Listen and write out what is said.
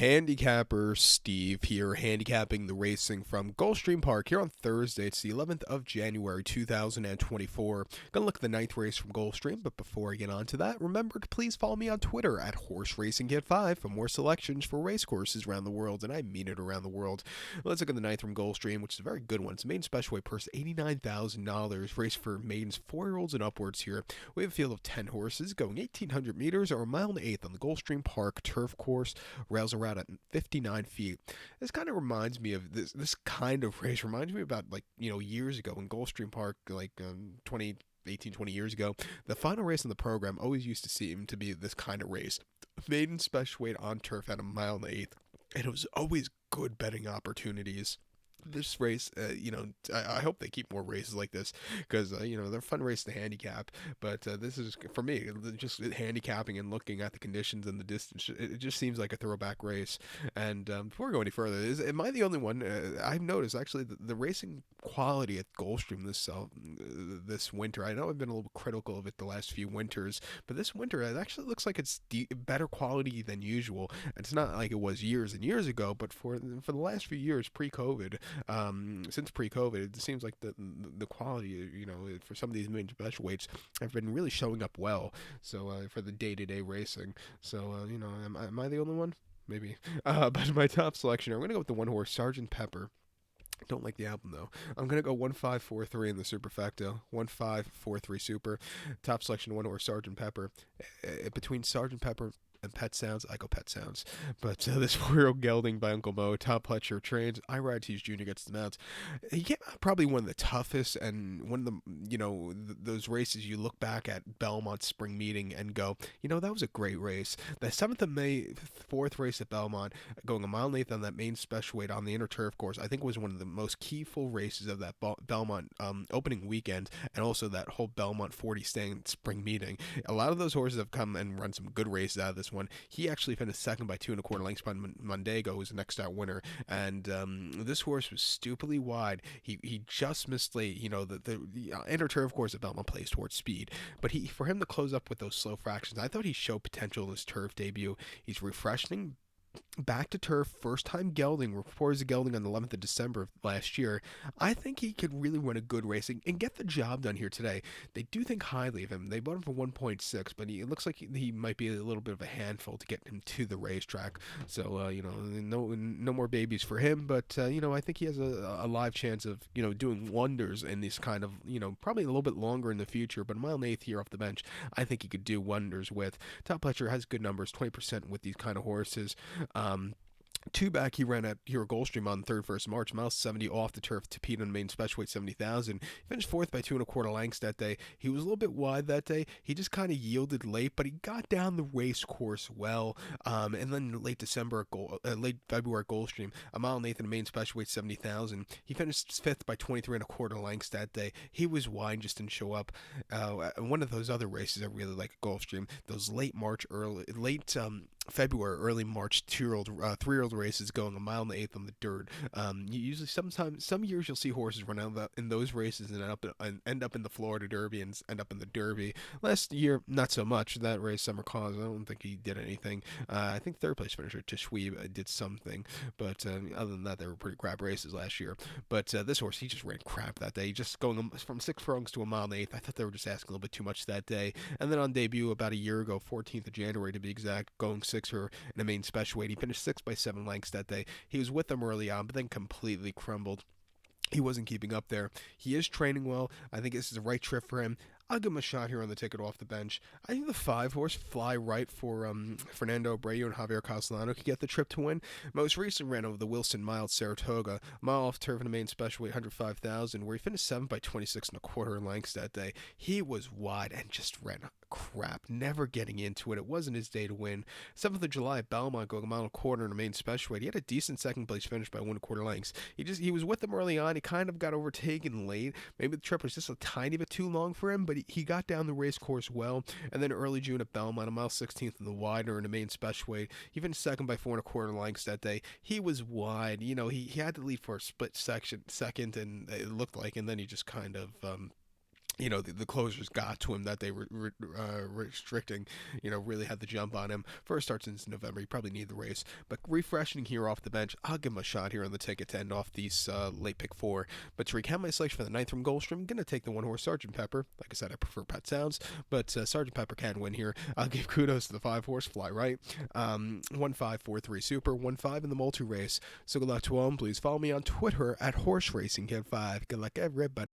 Handicapper Steve here, handicapping the racing from Gulfstream Park here on Thursday. It's the 11th of January 2024. Gonna look at the ninth race from Gulfstream, but before I get on to that, remember to please follow me on Twitter at HorseRacingKid5 for more selections for race courses around the world, and I mean it around the world. Let's look at the ninth from Gulfstream, which is a very good one. It's a maiden special weight purse, $89,000, race for maidens 4-year-olds and upwards here. We have a field of 10 horses going 1,800 meters or a mile and an eighth on the Gulfstream Park turf course. Rails around at 59 feet. This kind of reminds me of this kind of race reminds me about years ago in Gulfstream Park, 20 years ago. The final race in the program always used to seem to be this kind of race. Maiden special weight on turf at a mile and an eighth. And it was always good betting opportunities. This race, I hope they keep more races like this because, they're a fun race to handicap. But this is, for me, just handicapping and looking at the conditions and the distance. It just seems like a throwback race. And before we go any further, am I the only one? I've noticed, actually, the racing quality at Gulfstream this winter. I know I've been a little critical of it the last few winters, but this winter, it actually looks like it's better quality than usual. It's not like it was years and years ago, but for the last few years, pre-COVID, since pre-COVID, it seems like the quality, for some of these main special weights have been really showing up well. So for the day-to-day racing, so am I the only one? Maybe. But my top selection, I'm gonna go with the one horse Sergeant Pepper. Don't like the album though. I'm gonna go 1543 in the superfecta. 1543 super. Top selection one horse Sergeant Pepper. Between Sergeant Pepper and Pet Sounds, I go Pet Sounds. But this 4-year-old gelding by Uncle Mo, Top Pletcher trains. I Ride Tease Jr. gets the mounts. He came out probably one of the toughest, and one of the, those races you look back at Belmont spring meeting and go, that was a great race. The 7th of May, 4th race at Belmont, going a mile and eighth on that main special weight on the inner turf course, I think was one of the most key full races of that Belmont opening weekend, and also that whole Belmont 40 staying spring meeting. A lot of those horses have come and run some good races out of this one. He actually finished second by 2.25 lengths by Mondego, who's the next out winner. And this horse was stupidly wide. He just missed late. The inner turf course at Belmont plays towards speed, but for him to close up with those slow fractions, I thought he showed potential in his turf debut. He's refreshing. Back to turf, first time gelding, reports of gelding on the 11th of December of last year. I think he could really run a good racing and get the job done here today. They do think highly of him. They bought him for 1.6, but it looks like he might be a little bit of a handful to get him to the racetrack. So, no more babies for him, but, I think he has a live chance of, doing wonders in this kind of, probably a little bit longer in the future, but a mile and eighth here off the bench, I think he could do wonders with. Top Pletcher has good numbers, 20% with these kind of horses. Two back, he ran at here at Gulfstream on 3rd, 1st March, mile 70 off the turf to Pete on main special weight 70,000. He finished 4th by 2.25 lengths that day. He was a little bit wide that day. He just kind of yielded late, but he got down the race course well. And then late February at Gulfstream, a mile and eighth in the main special weight 70,000. He finished 5th by 23.25 lengths that day. He was wide, just didn't show up. One of those other races I really like at Gulfstream, those late February, early March 3-year-old races going a mile and an eighth on the dirt. Some years you'll see horses run out in those races and end up in the Florida Derby and end up in the Derby. Last year, not so much. That race, Summer Cause, I don't think he did anything. I think 3rd place finisher Tishweeb did something, but other than that, they were pretty crap races last year. But this horse, he just ran crap that day. Just going from 6 furlongs to a mile and an eighth. I thought they were just asking a little bit too much that day. And then on debut about a year ago, 14th of January to be exact, going 6er in the main special weight. He finished 6 by 7 lengths that day. He was with them early on, but then completely crumbled. He wasn't keeping up there. He is training well. I think this is the right trip for him. I'll give him a shot here on the ticket off the bench. I think the 5 horse Fly Right for Fernando Abreu and Javier Castellano could get the trip to win. Most recent ran over the Wilson Mile at Saratoga, a mile off turf in the main special weight 105,000, where he finished 7 by 26.25 lengths that day. He was wide and just ran crap, never getting into it. It wasn't his day to win. 7th of July at Belmont, going a mile and a quarter in the main special weight. He had a decent second place finish by 1.25 lengths. He was with them early on. He kind of got overtaken late. Maybe the trip was just a tiny bit too long for him, but he got down the race course well. And then early June at Belmont, a mile 16th in the wider in the main special weight. He finished second by 4.25 lengths that day. He was wide. He had to lead for a split second, and it looked like, and then he just kind of the closers got to him that they were restricting, really had the jump on him. First start since November. He probably needed the race. But refreshing here off the bench, I'll give him a shot here on the ticket to end off these late pick four. But to recount my selection for the ninth from Gulfstream, I'm going to take the one horse Sergeant Pepper. Like I said, I prefer Pet Sounds, but Sergeant Pepper can win here. I'll give kudos to the five horse Fly Right. 1543 Super, 1-5 in the multi race. So good luck to all. Please follow me on Twitter at Horse Racing Kid 5. Good luck, everybody.